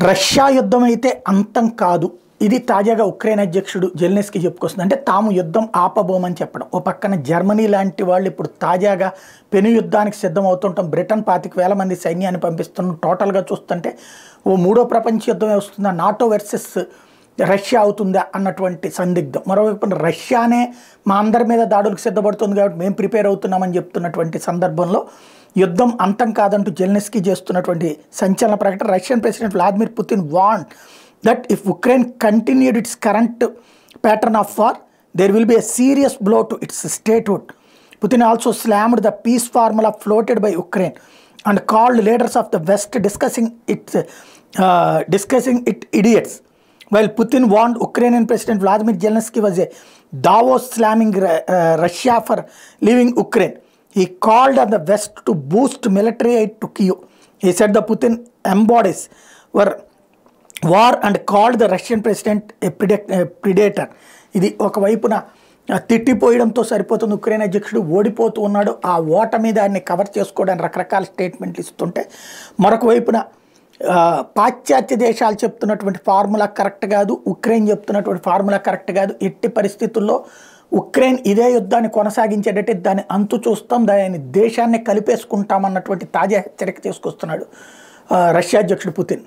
Russia యుద్ధం అయితే అంతం కాదు. ఇది తాజాగా ఉక్రెయిన్ అధ్యక్షుడు జెలెన్స్కీ చెప్పుకొస్తుంది. అంటే తాము యుద్ధం ఆపబోమని చెప్పడం. ఓ పక్కన జర్మనీ లాంటి వాళ్ళు ఇప్పుడు తాజాగా పెను యుద్ధానికి సిద్ధం అవుతుంటాం. బ్రిటన్ 25,000 మంది సైన్యాన్ని పంపిస్తున్నాం. టోటల్గా చూస్తుంటే ఓ మూడో ప్రపంచ యుద్ధమే వస్తుందా, నాటో వర్సెస్ రష్యా అవుతుందా అన్నటువంటి సందిగ్ధం. మరోవైపు రష్యానే మా అందరి మీద దాడులకు సిద్ధపడుతుంది కాబట్టి మేము ప్రిపేర్ అవుతున్నామని చెప్తున్నటువంటి సందర్భంలో యుద్ధం అంతం కాదంటూ జెలెన్స్కీ చేస్తున్నటువంటి సంచలన ప్రకటన. Russian president Vladimir Putin warned that if Ukraine continued its current pattern of war, there will be a serious blow to its statehood. Putin also slammed the peace formula floated by Ukraine and called leaders of the West discussing it idiots. While Putin warned Ukrainian President Vladimir Zelensky was a Davos slamming Russia for leaving Ukraine, he called on the West to boost military aid to Kyiv. He said the Putin embodies were war and called the Russian president A predator. ఇది ఒకవైపున తిట్టిపోయడంతో సరిపోతుంది. Ukraine అధ్యక్షుడు ఓడిపోతూ ఉన్నాడు. ఆ ఓటమి దాన్ని cover చేసుకోవడానికి రకరకాల స్టేట్మెంట్లు ఇస్తుంటే, మరొక వైపున పాశ్చాత్య దేశాలు చెప్తున్నటువంటి ఫార్ములా కరెక్ట్ కాదు, ఉక్రెయిన్ చెప్తున్నటువంటి ఫార్ములా కరెక్ట్ కాదు. ఎట్టి పరిస్థితుల్లో ఉక్రెయిన్ ఇదే యుద్ధాన్ని కొనసాగించేటట్టే దాన్ని అంతు చూస్తాం, దాని దేశాన్ని కలిపేసుకుంటామన్నటువంటి తాజా హెచ్చరిక తీసుకొస్తున్నాడు రష్యా అధ్యక్షుడు పుతిన్.